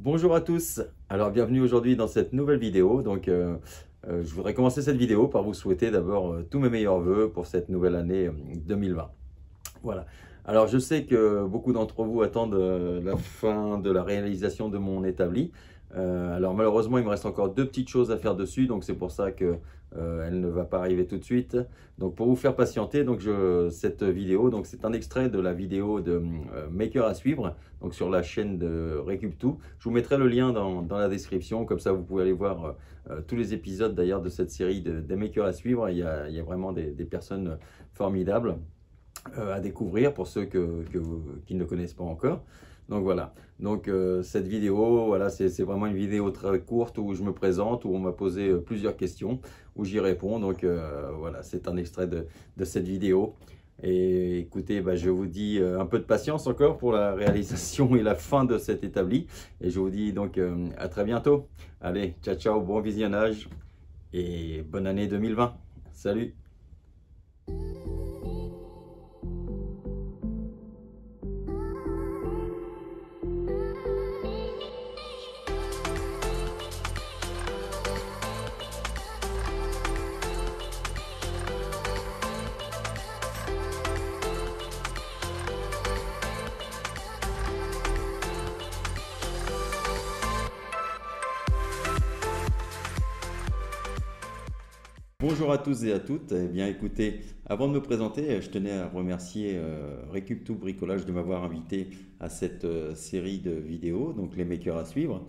Bonjour à tous, alors bienvenue aujourd'hui dans cette nouvelle vidéo. Je voudrais commencer cette vidéo par vous souhaiter d'abord tous mes meilleurs vœux pour cette nouvelle année 2020. Voilà. Alors, je sais que beaucoup d'entre vous attendent la fin de la réalisation de mon établi. Alors, malheureusement, il me reste encore deux petites choses à faire dessus, donc c'est pour ça que elle ne va pas arriver tout de suite. Donc, pour vous faire patienter, cette vidéo, donc c'est un extrait de la vidéo de Maker à suivre, donc sur la chaîne de Récup2. Je vous mettrai le lien dans la description, comme ça vous pouvez aller voir tous les épisodes d'ailleurs de cette série des Makers à suivre. Il y a vraiment des personnes formidables à découvrir pour ceux qui ne connaissent pas encore. Donc voilà, cette vidéo, voilà, c'est vraiment une vidéo très courte où je me présente, où on m'a posé plusieurs questions, où j'y réponds. Voilà, c'est un extrait de cette vidéo. Et écoutez, je vous dis un peu de patience encore pour la réalisation et la fin de cet établi. Et je vous dis à très bientôt. Allez, ciao ciao, bon visionnage et bonne année 2020. Salut! Bonjour à tous et à toutes. Eh bien, écoutez, avant de me présenter, je tenais à remercier Récup2 Bricolage de m'avoir invité à cette série de vidéos, donc les makers à suivre,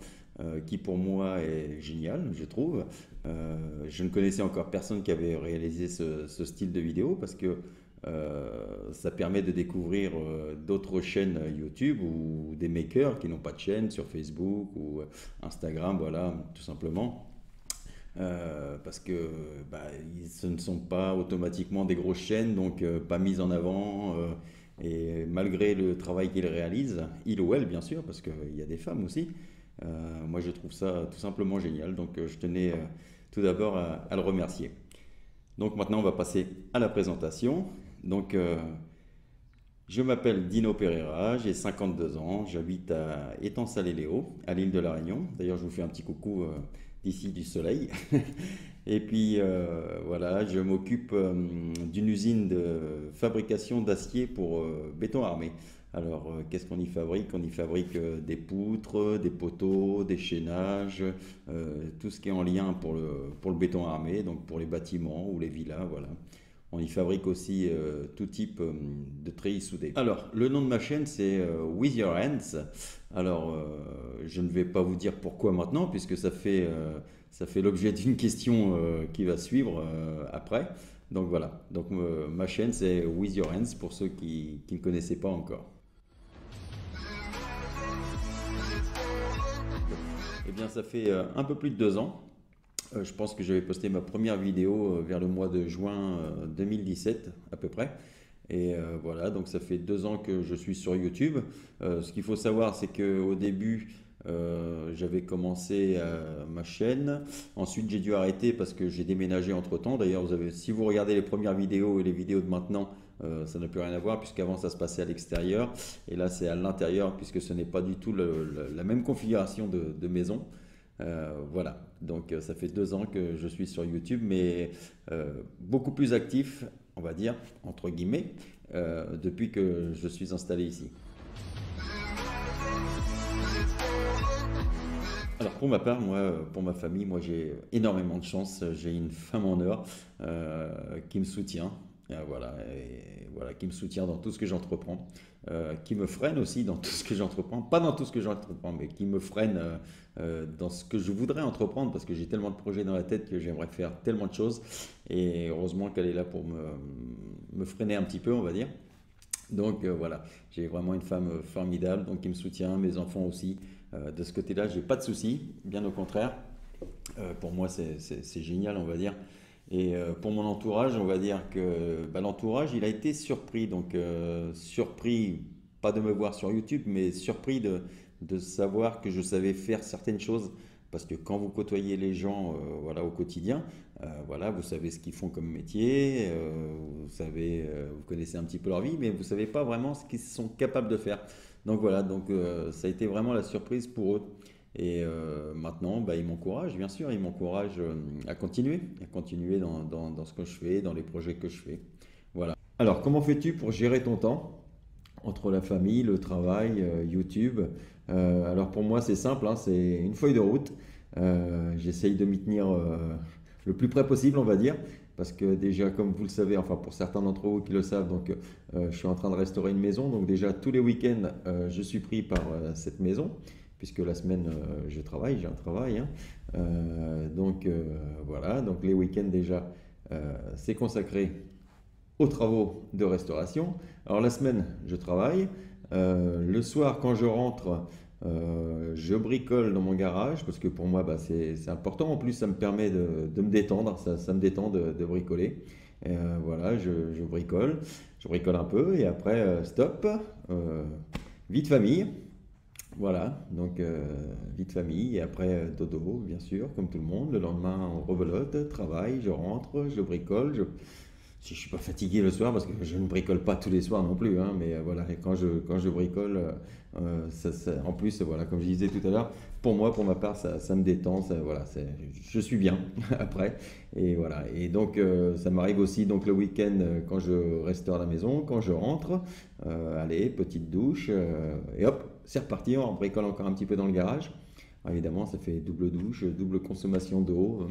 qui pour moi est génial, je trouve. Je ne connaissais encore personne qui avait réalisé ce style de vidéo parce que ça permet de découvrir d'autres chaînes YouTube ou des makers qui n'ont pas de chaîne sur Facebook ou Instagram, voilà, tout simplement. Parce que ce ne sont pas automatiquement des grosses chaînes, donc pas mises en avant. Et malgré le travail qu'ils réalisent, il ou elle bien sûr, parce qu'il y a des femmes aussi, moi je trouve ça tout simplement génial. Donc je tenais tout d'abord à le remercier. Donc maintenant on va passer à la présentation. Donc je m'appelle Dino Pereira, j'ai 52 ans, j'habite à Étang-Salé-Léo, à l'île de la Réunion. D'ailleurs, je vous fais un petit coucou d'ici du soleil. Et puis voilà, je m'occupe d'une usine de fabrication d'acier pour béton armé. Alors, qu'est-ce qu'on y fabrique? On y fabrique des poutres, des poteaux, des chaînages, tout ce qui est en lien pour le béton armé, donc pour les bâtiments ou les villas, voilà. On y fabrique aussi tout type de treillis soudés. Alors, le nom de ma chaîne, c'est With Your Hands. Alors, je ne vais pas vous dire pourquoi maintenant, puisque ça fait l'objet d'une question qui va suivre après. Donc voilà, ma chaîne, c'est With Your Hands, pour ceux qui ne connaissaient pas encore. Eh bien, ça fait un peu plus de 2 ans. Je pense que j'avais posté ma première vidéo vers le mois de juin 2017 à peu près. Et voilà, donc ça fait 2 ans que je suis sur YouTube. Ce qu'il faut savoir, c'est qu'au début, j'avais commencé ma chaîne. Ensuite, j'ai dû arrêter parce que j'ai déménagé entre-temps. D'ailleurs, si vous regardez les premières vidéos et les vidéos de maintenant, ça n'a plus rien à voir puisqu'avant ça se passait à l'extérieur. Et là, c'est à l'intérieur puisque ce n'est pas du tout la même configuration de maison. Voilà, donc ça fait 2 ans que je suis sur YouTube, mais beaucoup plus actif, on va dire, entre guillemets, depuis que je suis installé ici. Alors pour ma part, moi, pour ma famille, moi j'ai énormément de chance. J'ai une femme en or qui me soutient, voilà, et voilà, qui me soutient dans tout ce que j'entreprends, qui me freine aussi dans tout ce que j'entreprends, pas dans tout ce que j'entreprends, mais qui me freine dans ce que je voudrais entreprendre parce que j'ai tellement de projets dans la tête que j'aimerais faire tellement de choses. Et heureusement qu'elle est là pour me freiner un petit peu, on va dire. Donc voilà, j'ai vraiment une femme formidable donc qui me soutient, mes enfants aussi. De ce côté-là, j'ai pas de soucis, bien au contraire. Pour moi, c'est génial, on va dire. Et pour mon entourage, on va dire que l'entourage, il a été surpris. Donc surpris, pas de me voir sur YouTube, mais surpris de savoir que je savais faire certaines choses. Parce que quand vous côtoyez les gens voilà, au quotidien, voilà, vous savez ce qu'ils font comme métier, vous connaissez un petit peu leur vie, mais vous ne savez pas vraiment ce qu'ils sont capables de faire. Donc voilà, ça a été vraiment la surprise pour eux. Et maintenant, bah, ils m'encouragent, bien sûr, ils m'encouragent à continuer dans ce que je fais, dans les projets que je fais. Voilà. Alors, comment fais-tu pour gérer ton temps entre la famille, le travail, YouTube? Alors pour moi, c'est simple, hein, c'est une feuille de route. J'essaye de m'y tenir le plus près possible, on va dire, parce que déjà, comme vous le savez, enfin pour certains d'entre vous qui le savent, donc je suis en train de restaurer une maison. Donc déjà, tous les week-ends, je suis pris par cette maison, puisque la semaine, je travaille, j'ai un travail, hein. Voilà, donc les week-ends déjà, c'est consacré aux travaux de restauration. Alors la semaine, je travaille. Le soir, quand je rentre, je bricole dans mon garage parce que pour moi, bah, c'est important. En plus, ça me permet de me détendre. Ça me détend de bricoler. Voilà, je bricole un peu et après, stop. Euh, Vie de famille. Voilà, donc vie de famille et après dodo, bien sûr, comme tout le monde. Le lendemain, on rebelote, travail, je rentre, je bricole, si je suis pas fatigué le soir, parce que je ne bricole pas tous les soirs non plus, hein, mais voilà, et quand je bricole, en plus, voilà, comme je disais tout à l'heure, pour moi, pour ma part, ça me détend, voilà, je suis bien après, et voilà. Et donc, ça m'arrive aussi donc le week-end quand je restaure la maison, quand je rentre, allez, petite douche, et hop, c'est reparti, on bricole encore un petit peu dans le garage. Alors, évidemment, ça fait double douche, double consommation d'eau.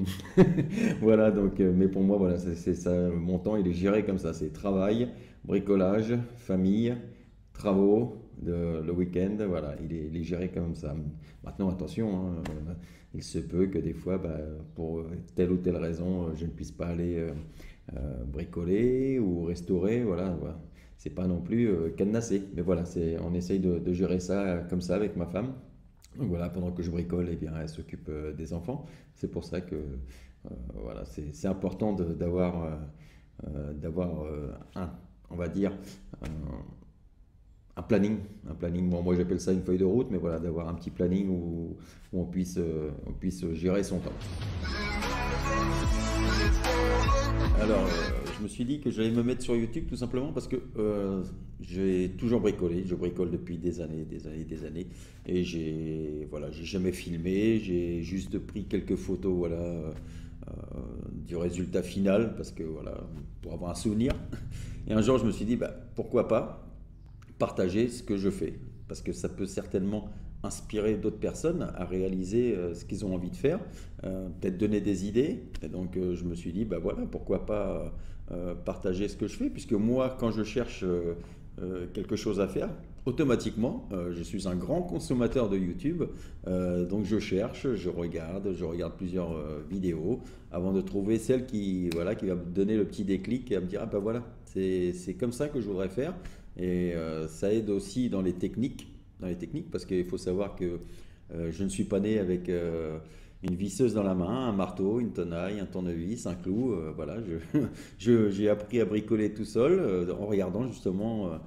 Voilà, donc, mais pour moi, voilà, c'est ça, mon temps, il est géré comme ça. C'est travail, bricolage, famille, travaux, le week-end, voilà, il est géré comme ça. Maintenant, attention, hein, il se peut que des fois, bah, pour telle ou telle raison, je ne puisse pas aller bricoler ou restaurer, voilà, voilà. C'est pas non plus cadenassé, mais voilà, on essaye de gérer ça comme ça avec ma femme. Donc voilà, pendant que je bricole, eh bien, elle s'occupe des enfants. C'est pour ça que voilà, c'est important d'avoir on va dire, un, un planning. Un planning, bon, moi j'appelle ça une feuille de route, mais voilà, d'avoir un petit planning où on puisse gérer son temps. Alors, je me suis dit que j'allais me mettre sur YouTube tout simplement parce que j'ai toujours bricolé. Je bricole depuis des années, des années, des années. Et j'ai jamais filmé. J'ai juste pris quelques photos, voilà, du résultat final parce que voilà, pour avoir un souvenir. Et un jour, je me suis dit, bah, pourquoi pas partager ce que je fais, parce que ça peut certainement inspirer d'autres personnes à réaliser ce qu'ils ont envie de faire, peut-être donner des idées. Et donc je me suis dit, bah voilà, pourquoi pas partager ce que je fais, puisque moi, quand je cherche quelque chose à faire, automatiquement, je suis un grand consommateur de YouTube, donc je regarde plusieurs vidéos avant de trouver celle qui, voilà, qui va me donner le petit déclic et à me dire, ah bah voilà, c'est comme ça que je voudrais faire. Et ça aide aussi dans les techniques parce qu'il faut savoir que je ne suis pas né avec une visseuse dans la main, un marteau, une tenaille, un tournevis, un clou. Voilà, j'ai appris à bricoler tout seul en regardant justement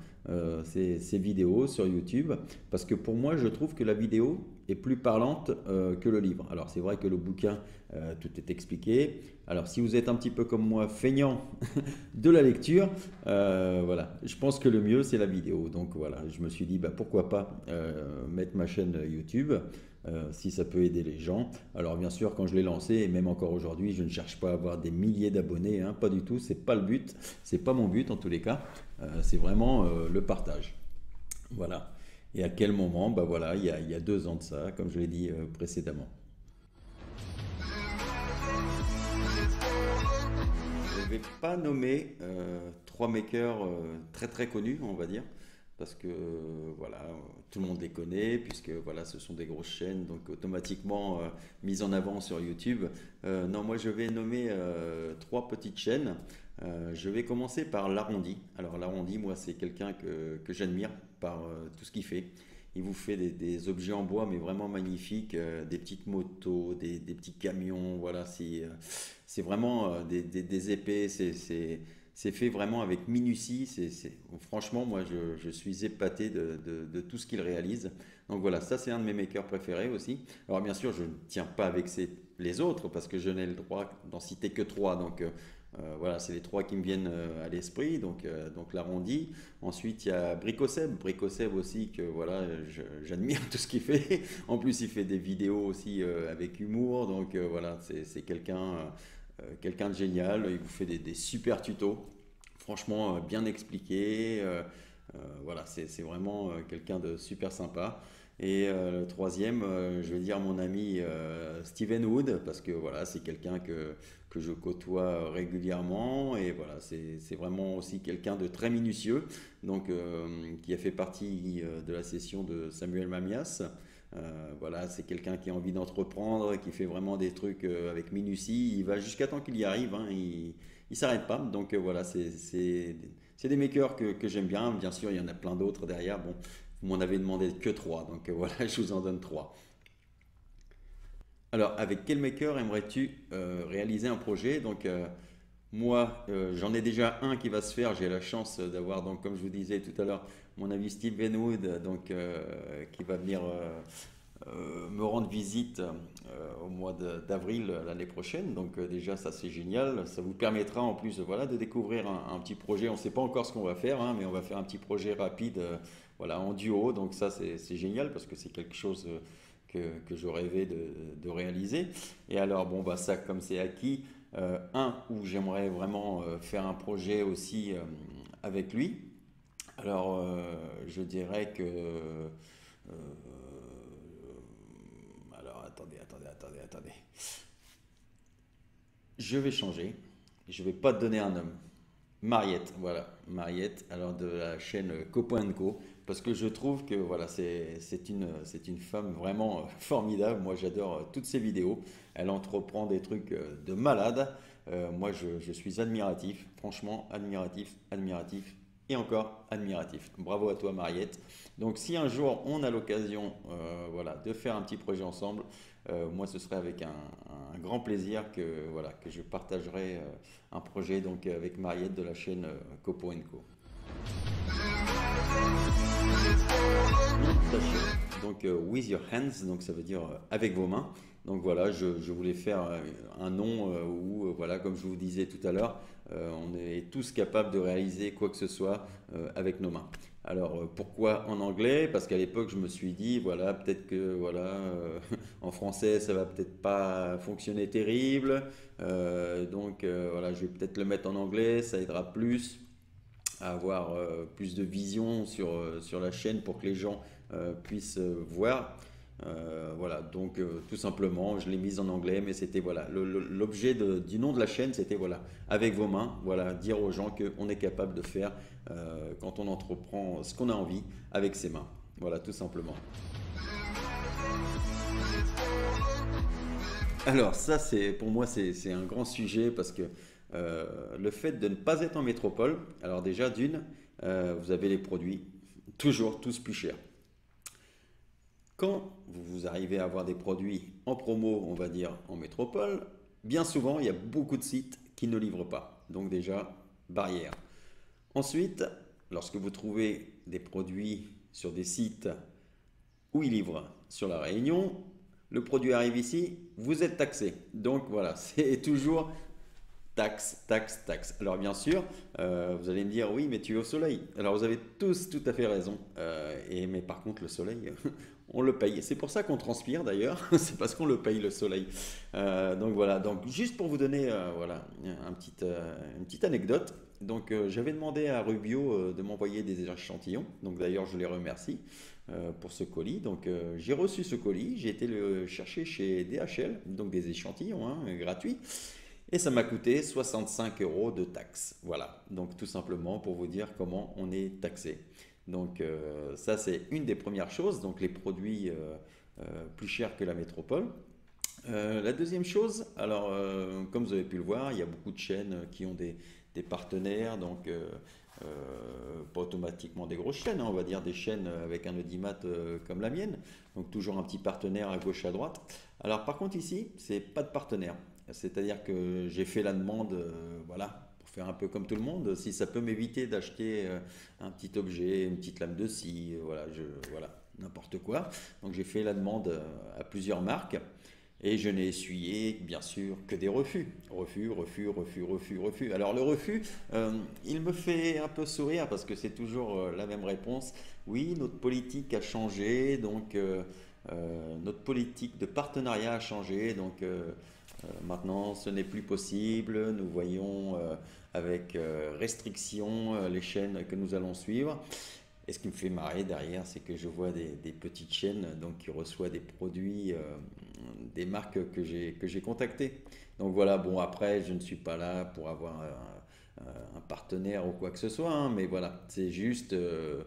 ces vidéos sur YouTube parce que pour moi, je trouve que la vidéo est plus parlante que le livre. Alors c'est vrai que le bouquin, tout est expliqué. Alors si vous êtes un petit peu comme moi, feignant de la lecture, voilà, je pense que le mieux c'est la vidéo. Donc voilà, je me suis dit bah, pourquoi pas mettre ma chaîne YouTube si ça peut aider les gens. Alors bien sûr, quand je l'ai lancé et même encore aujourd'hui, je ne cherche pas à avoir des milliers d'abonnés, hein, pas du tout. C'est pas le but, c'est pas mon but en tous les cas. C'est vraiment le partage. Voilà. Et à quel moment? Bah voilà, il y a 2 ans de ça, comme je l'ai dit précédemment. Je ne vais pas nommer 3 makers très très connus, on va dire, parce que voilà, tout le monde les connaît, puisque voilà, ce sont des grosses chaînes, donc automatiquement mises en avant sur YouTube. Non, moi je vais nommer 3 petites chaînes. Je vais commencer par l'Arrondi. Alors l'Arrondi, moi c'est quelqu'un que j'admire par tout ce qu'il fait. Il vous fait des objets en bois, mais vraiment magnifiques, des petites motos, des petits camions, voilà, c'est vraiment des épées, c'est fait vraiment avec minutie. Franchement, moi, je suis épaté de tout ce qu'il réalise. Donc voilà, ça c'est un de mes makers préférés aussi. Alors bien sûr, je ne tiens pas avec les autres parce que je n'ai le droit d'en citer que 3. Donc Voilà, c'est les trois qui me viennent à l'esprit, donc l'arrondi. Ensuite, il y a Bricoseb. Bricoseb aussi, que voilà, j'admire tout ce qu'il fait. En plus, il fait des vidéos aussi avec humour, donc voilà, c'est quelqu'un de génial. Il vous fait des super tutos, franchement bien expliqués. Voilà, c'est vraiment quelqu'un de super sympa. Et le troisième, je vais dire mon ami Steven Wood, parce que voilà, c'est quelqu'un que je côtoie régulièrement. Et voilà, c'est vraiment aussi quelqu'un de très minutieux, donc qui a fait partie de la session de Samuel Mamias. Voilà, c'est quelqu'un qui a envie d'entreprendre, qui fait vraiment des trucs avec minutie. Il va jusqu'à temps qu'il y arrive, hein, il s'arrête pas. Donc voilà, c'est des makers que j'aime bien. Bien sûr, il y en a plein d'autres derrière. Bon, vous m'en avez demandé que trois, donc voilà, je vous en donne trois. Alors, avec quel maker aimerais-tu réaliser un projet? Donc, moi, j'en ai déjà un qui va se faire. J'ai la chance d'avoir, donc, comme je vous disais tout à l'heure, mon ami Steve Benwood, donc, qui va venir me rendre visite au mois d'avril l'année prochaine. Donc déjà ça c'est génial. Ça vous permettra en plus voilà, de découvrir un petit projet. On ne sait pas encore ce qu'on va faire, hein, mais on va faire un petit projet rapide voilà, en duo. Donc ça c'est génial parce que c'est quelque chose que je rêvais de réaliser. Et alors bon bah ça comme c'est acquis, un où j'aimerais vraiment faire un projet aussi avec lui. Alors je dirais que alors, attendez. Je vais changer. Je vais pas te donner un homme. Mariette, voilà. Mariette, alors de la chaîne Copo Co. Parce que je trouve que voilà, c'est une femme vraiment formidable. Moi, j'adore toutes ses vidéos. Elle entreprend des trucs de malade. Moi, je suis admiratif. Franchement, admiratif et encore admiratif. Bravo à toi, Mariette. Donc, si un jour on a l'occasion voilà, de faire un petit projet ensemble, moi, ce serait avec un grand plaisir que, voilà, que je partagerai un projet donc, avec Mariette de la chaîne Copo Co. Donc, with your hands, donc ça veut dire avec vos mains. Donc voilà, je voulais faire un nom où, voilà, comme je vous disais tout à l'heure, on est tous capables de réaliser quoi que ce soit avec nos mains. Alors pourquoi en anglais? Parce qu'à l'époque je me suis dit voilà peut-être que voilà en français ça va peut-être pas fonctionner terrible. Voilà, je vais peut-être le mettre en anglais, ça aidera plus à avoir plus de vision sur la chaîne pour que les gens puissent voir. Voilà, donc tout simplement, je l'ai mise en anglais, mais c'était voilà, l'objet du nom de la chaîne, c'était voilà, avec vos mains, voilà, dire aux gens qu'on est capable de faire quand on entreprend ce qu'on a envie avec ses mains. Voilà, tout simplement. Alors ça, c'est pour moi, c'est un grand sujet parce que le fait de ne pas être en métropole, alors déjà d'une, vous avez les produits toujours tous plus chers. Quand vous arrivez à avoir des produits en promo, on va dire en métropole, bien souvent, il y a beaucoup de sites qui ne livrent pas. Donc déjà, barrière. Ensuite, lorsque vous trouvez des produits sur des sites où ils livrent sur la Réunion, le produit arrive ici, vous êtes taxé. Donc voilà, c'est toujours taxe. Alors bien sûr, vous allez me dire oui, mais tu es au soleil. Alors vous avez tous tout à fait raison. Mais par contre, le soleil, on le paye. C'est pour ça qu'on transpire d'ailleurs. C'est parce qu'on le paye le soleil. Donc voilà. Donc juste pour vous donner voilà une petite anecdote. Donc j'avais demandé à Rubio de m'envoyer des échantillons. Donc d'ailleurs je les remercie pour ce colis. Donc j'ai reçu ce colis. J'ai été le chercher chez DHL. Donc des échantillons hein, gratuits. Et ça m'a coûté 65 euros de taxes. Voilà, donc tout simplement pour vous dire comment on est taxé. Donc ça c'est une des premières choses, donc les produits plus chers que la métropole. La deuxième chose, alors comme vous avez pu le voir, il y a beaucoup de chaînes qui ont des partenaires, donc pas automatiquement des grosses chaînes, hein, on va dire des chaînes avec un audimat comme la mienne, donc toujours un petit partenaire à gauche à droite. Alors par contre ici, c'est pas de partenaire, c'est-à-dire que j'ai fait la demande, voilà, pour faire un peu comme tout le monde, si ça peut m'éviter d'acheter un petit objet, une petite lame de scie, voilà, voilà, n'importe quoi. Donc j'ai fait la demande à plusieurs marques. Et je n'ai essuyé, bien sûr, que des refus. Refus, refus, refus, refus, refus. Alors le refus, il me fait un peu sourire parce que c'est toujours la même réponse. Oui, notre politique a changé, donc notre politique de partenariat a changé, donc maintenant ce n'est plus possible. Nous voyons avec restriction les chaînes que nous allons suivre. Et ce qui me fait marrer derrière, c'est que je vois des petites chaînes donc, qui reçoivent des produits, des marques que j'ai contactées. Donc voilà, bon après, je ne suis pas là pour avoir un partenaire ou quoi que ce soit, hein, mais voilà, c'est juste euh,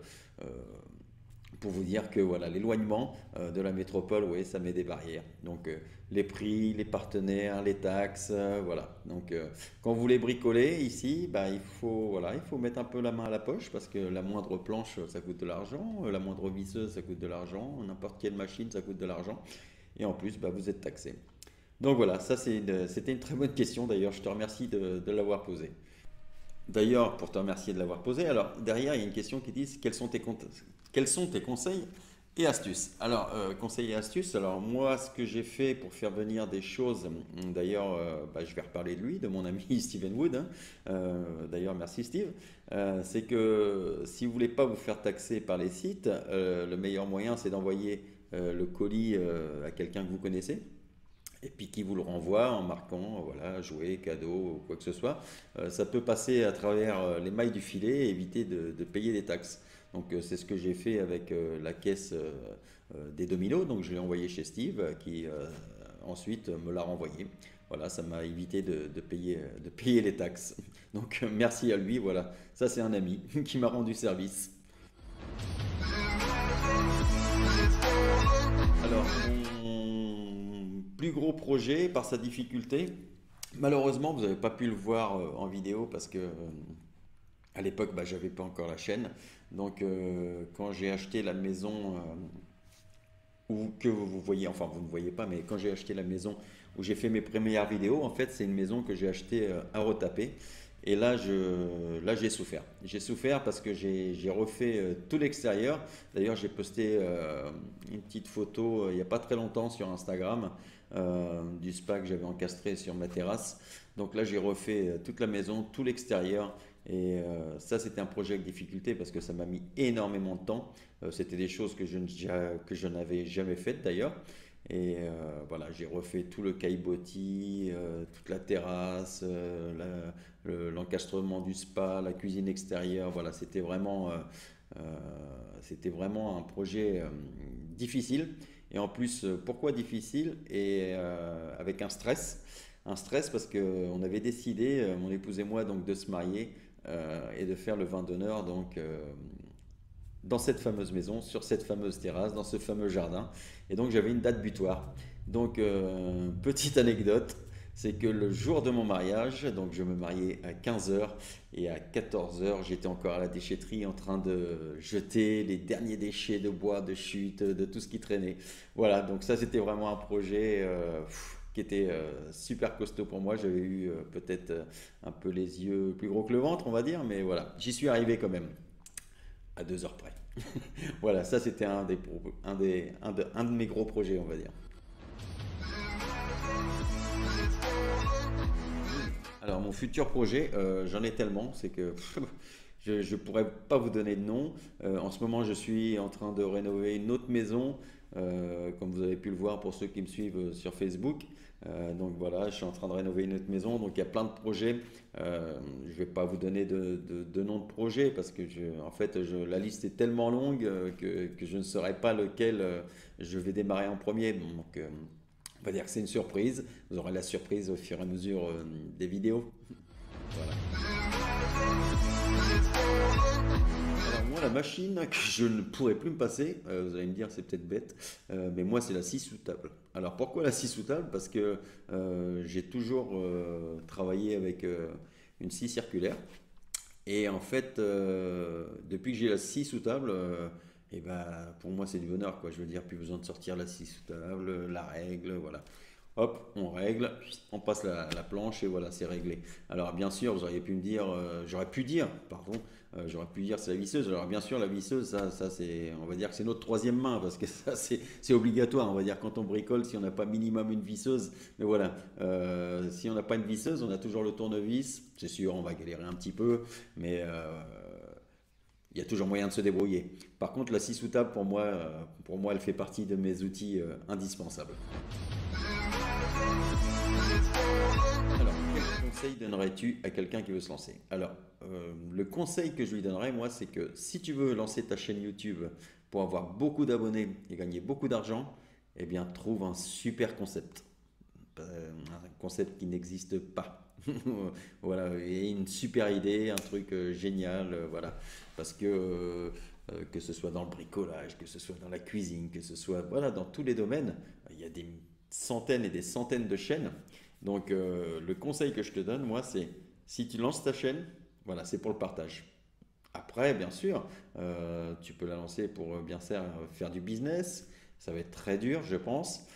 pour vous dire que voilà, l'éloignement de la métropole, oui, ça met des barrières. Donc les prix, les partenaires, les taxes, voilà. Donc quand vous voulez bricoler ici, bah, voilà, il faut mettre un peu la main à la poche parce que la moindre planche, ça coûte de l'argent, la moindre visseuse, ça coûte de l'argent, n'importe quelle machine, ça coûte de l'argent. Et en plus, bah, vous êtes taxé. Donc voilà, c'était une très bonne question. D'ailleurs, je te remercie de l'avoir posée. D'ailleurs, pour te remercier de l'avoir posé, alors derrière, il y a une question qui dit quels sont tes conseils et astuces? Alors, conseils et astuces, alors moi, ce que j'ai fait pour faire venir des choses, d'ailleurs, bah, je vais reparler de lui, de mon ami Steven Wood, hein, d'ailleurs, merci Steve, c'est que si vous voulez pas vous faire taxer par les sites, le meilleur moyen, c'est d'envoyer le colis à quelqu'un que vous connaissez et puis qui vous le renvoie en marquant, voilà, jouet, cadeau ou quoi que ce soit. Ça peut passer à travers les mailles du filet et éviter de payer des taxes. Donc c'est ce que j'ai fait avec la caisse des Dominos. Donc je l'ai envoyé chez Steve qui ensuite me l'a renvoyé. Voilà, ça m'a évité de payer les taxes. Donc merci à lui, voilà. Ça c'est un ami qui m'a rendu service. Alors, mon plus gros projet, par sa difficulté, malheureusement, vous n'avez pas pu le voir en vidéo parce que à l'époque, bah, j'avais pas encore la chaîne. Donc, quand j'ai acheté la maison ou que vous voyez, enfin vous ne voyez pas, mais quand j'ai acheté la maison où j'ai fait mes premières vidéos, en fait, c'est une maison que j'ai achetée à retaper. Et là, j'ai souffert. J'ai souffert parce que j'ai refait tout l'extérieur. D'ailleurs, j'ai posté une petite photo il n'y a pas très longtemps sur Instagram du spa que j'avais encastré sur ma terrasse. Donc là, j'ai refait toute la maison, tout l'extérieur. Et ça, c'était un projet avec difficulté parce que ça m'a mis énormément de temps. C'était des choses que je n'avais jamais faites d'ailleurs. Et voilà, j'ai refait tout le caillebotis, toute la terrasse, l'encastrement du spa, la cuisine extérieure. Voilà, c'était vraiment un projet difficile. Et en plus, pourquoi difficile? Et avec un stress. Un stress parce qu'on avait décidé, mon épouse et moi, donc, de se marier et de faire le vin d'honneur donc dans cette fameuse maison, sur cette fameuse terrasse, dans ce fameux jardin. Et donc j'avais une date butoir. Donc petite anecdote, c'est que le jour de mon mariage, donc je me mariais à 15 heures et à 14 heures, j'étais encore à la déchetterie en train de jeter les derniers déchets de bois, de chute, de tout ce qui traînait. Voilà, donc ça c'était vraiment un projet qui était super costaud pour moi. J'avais eu peut-être un peu les yeux plus gros que le ventre, on va dire, mais voilà, j'y suis arrivé quand même à 2 heures près. Voilà, ça c'était un de mes gros projets, on va dire. Alors mon futur projet, j'en ai tellement, c'est que je ne pourrais pas vous donner de nom. En ce moment, je suis en train de rénover une autre maison, comme vous avez pu le voir pour ceux qui me suivent sur Facebook. Donc voilà, je suis en train de rénover une autre maison. Donc il y a plein de projets. Je ne vais pas vous donner de nom de projet parce que en fait, la liste est tellement longue que je ne saurais pas lequel je vais démarrer en premier. Donc on va dire que c'est une surprise. Vous aurez la surprise au fur et à mesure des vidéos. Voilà. Alors moi, la machine que je ne pourrais plus me passer, vous allez me dire c'est peut-être bête, mais moi c'est la scie sous table. Alors pourquoi la scie sous table? Parce que j'ai toujours travaillé avec une scie circulaire. Et en fait, depuis que j'ai la scie sous table, et ben, pour moi c'est du bonheur, quoi. Je veux dire, plus besoin de sortir la scie sous table, la règle, voilà. hop, on règle, on passe la planche et voilà, c'est réglé. Alors bien sûr, vous auriez pu me dire, j'aurais pu dire c'est la visseuse. Alors bien sûr, la visseuse, ça c'est, on va dire que c'est notre troisième main parce que ça c'est obligatoire. On va dire quand on bricole, si on n'a pas minimum une visseuse, mais voilà, si on n'a pas une visseuse, on a toujours le tournevis. C'est sûr, on va galérer un petit peu, mais il y a toujours moyen de se débrouiller. Par contre, la scie sous table, pour moi, elle fait partie de mes outils indispensables. Alors, quel conseil donnerais-tu à quelqu'un qui veut se lancer? Alors, le conseil que je lui donnerais, moi, c'est que si tu veux lancer ta chaîne YouTube pour avoir beaucoup d'abonnés et gagner beaucoup d'argent, eh bien, trouve un super concept. Un concept qui n'existe pas. Voilà, et une super idée, un truc génial, voilà. Parce que ce soit dans le bricolage, que ce soit dans la cuisine, que ce soit voilà, dans tous les domaines, il y a des centaines et des centaines de chaînes. Donc le conseil que je te donne, moi, c'est si tu lances ta chaîne, voilà, c'est pour le partage. Après, bien sûr, tu peux la lancer pour bien faire du business. Ça va être très dur, je pense.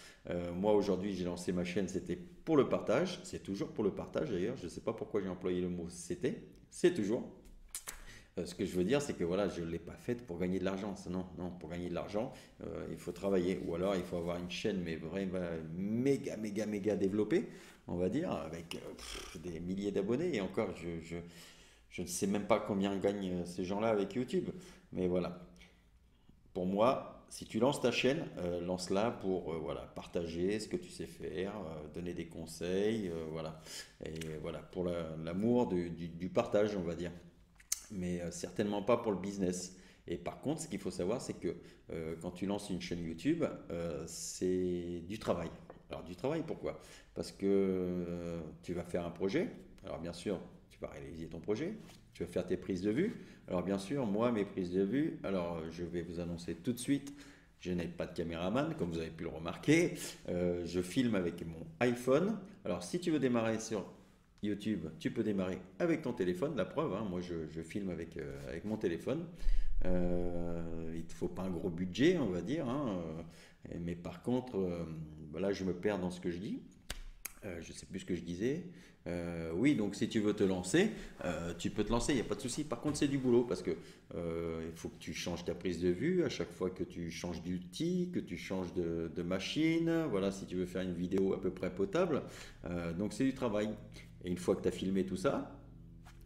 Moi, aujourd'hui, j'ai lancé ma chaîne, c'était pour le partage. C'est toujours pour le partage d'ailleurs. Je ne sais pas pourquoi j'ai employé le mot c'était. C'est toujours. Ce que je veux dire, c'est que voilà, je ne l'ai pas faite pour gagner de l'argent. Non, non, pour gagner de l'argent, il faut travailler. Ou alors, il faut avoir une chaîne, mais vraiment méga, méga, méga développée, on va dire, avec des milliers d'abonnés. Et encore, je ne sais même pas combien gagnent ces gens-là avec YouTube. Mais voilà, pour moi, si tu lances ta chaîne, lance-la pour voilà, partager ce que tu sais faire, donner des conseils, voilà. Et voilà, pour l'amour du partage, on va dire. Mais certainement pas pour le business. Et par contre, ce qu'il faut savoir, c'est que quand tu lances une chaîne YouTube, c'est du travail. Alors du travail, pourquoi? Parce que tu vas faire un projet. Alors bien sûr, tu vas réaliser ton projet. Tu vas faire tes prises de vue. Alors bien sûr, moi, mes prises de vue, alors je vais vous annoncer tout de suite, je n'ai pas de caméraman, comme vous avez pu le remarquer. Je filme avec mon iPhone. Alors si tu veux démarrer sur YouTube, tu peux démarrer avec ton téléphone, la preuve, hein, moi je filme avec mon téléphone. Il ne te faut pas un gros budget, on va dire, hein, mais par contre, voilà, je me perds dans ce que je dis. Je ne sais plus ce que je disais. Oui, donc si tu veux te lancer, tu peux te lancer, il n'y a pas de souci. Par contre, c'est du boulot parce que il faut que tu changes ta prise de vue à chaque fois que tu changes d'outil, que tu changes de machine. Voilà, si tu veux faire une vidéo à peu près potable. Donc c'est du travail. Et une fois que tu as filmé tout ça,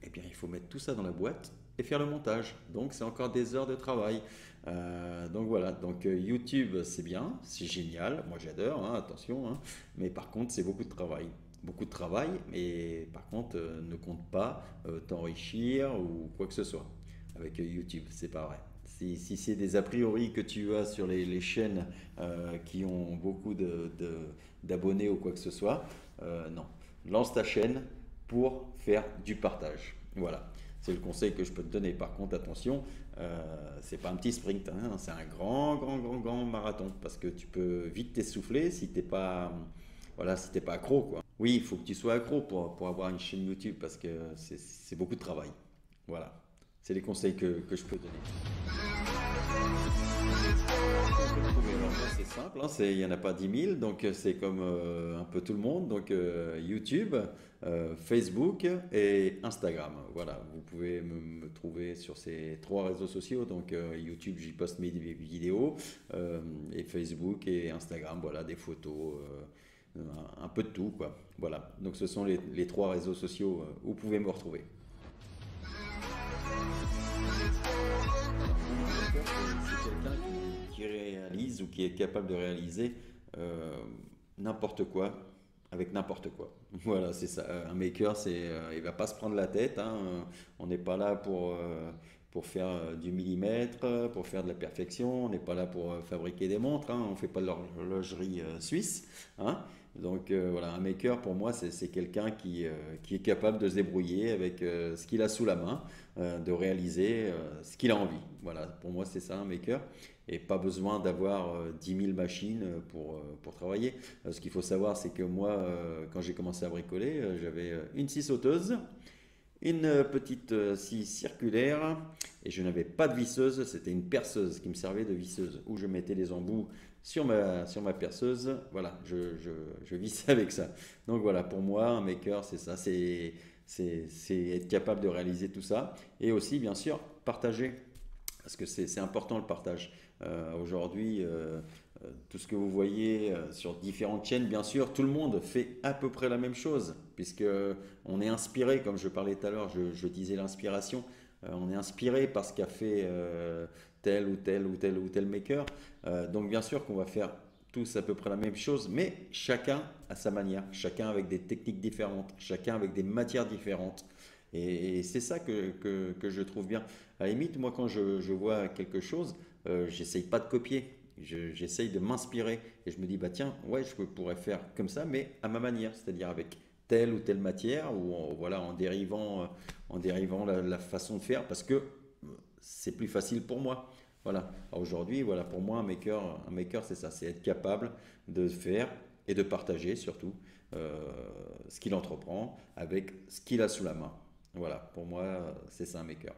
eh bien, il faut mettre tout ça dans la boîte et faire le montage. Donc, c'est encore des heures de travail. Donc voilà, donc YouTube, c'est bien, c'est génial, moi j'adore, hein, attention, hein. Mais par contre, c'est beaucoup de travail. Beaucoup de travail, mais par contre, ne compte pas t'enrichir ou quoi que ce soit. Avec YouTube, c'est pas vrai. Si c'est des a priori que tu as sur les chaînes qui ont beaucoup d'abonnés ou quoi que ce soit, non. Lance ta chaîne pour faire du partage. Voilà, c'est le conseil que je peux te donner. Par contre, attention, c'est pas un petit sprint, hein, c'est un grand, grand, grand, grand marathon parce que tu peux vite t'essouffler si t'es pas, voilà, si t'es pas accro, quoi. Oui, il faut que tu sois accro pour avoir une chaîne YouTube parce que c'est beaucoup de travail. Voilà, c'est les conseils que je peux donner. Alors moi, c'est simple, hein, il n'y en a pas 10 000, donc c'est comme un peu tout le monde. Donc YouTube, Facebook et Instagram. Voilà, vous pouvez me trouver sur ces trois réseaux sociaux. Donc YouTube, j'y poste mes vidéos, et Facebook et Instagram, voilà, des photos, un peu de tout, quoi. Voilà, donc ce sont les trois réseaux sociaux où vous pouvez me retrouver. C'est quelqu'un qui réalise ou qui est capable de réaliser euh, n'importe quoi avec n'importe quoi. Voilà, c'est ça. Un maker, il va pas se prendre la tête, hein. On n'est pas là pour faire du millimètre, pour faire de la perfection. On n'est pas là pour fabriquer des montres, hein. On ne fait pas de l'horlogerie suisse, hein. Donc voilà, un maker pour moi c'est quelqu'un qui est capable de se débrouiller avec ce qu'il a sous la main, de réaliser ce qu'il a envie. Voilà, pour moi c'est ça un maker. Et pas besoin d'avoir 10 000 machines pour travailler. Ce qu'il faut savoir c'est que moi quand j'ai commencé à bricoler, j'avais une scie sauteuse, une petite scie circulaire et je n'avais pas de visseuse, c'était une perceuse qui me servait de visseuse où je mettais les embouts sur ma perceuse. Voilà, je vis avec ça. Donc voilà, pour moi, un maker, c'est ça, c'est être capable de réaliser tout ça. Et aussi, bien sûr, partager, parce que c'est important le partage. Aujourd'hui, tout ce que vous voyez sur différentes chaînes, bien sûr, tout le monde fait à peu près la même chose, puisque on est inspiré, comme je parlais tout à l'heure, je disais l'inspiration, on est inspiré par ce qu'a fait tel ou tel ou tel ou tel maker. Donc bien sûr qu'on va faire tous à peu près la même chose, mais chacun à sa manière, chacun avec des techniques différentes, chacun avec des matières différentes. Et c'est ça que je trouve bien. À la limite, moi, quand je vois quelque chose, j'essaye pas de copier. J'essaye de m'inspirer. Et je me dis, bah tiens, ouais, je pourrais faire comme ça, mais à ma manière, c'est-à-dire avec telle ou telle matière, ou voilà, en dérivant la façon de faire, parce que c'est plus facile pour moi. Voilà. Alors aujourd'hui, voilà, pour moi, un maker, c'est ça, c'est être capable de faire et de partager surtout ce qu'il entreprend avec ce qu'il a sous la main. Voilà, pour moi, c'est ça un maker.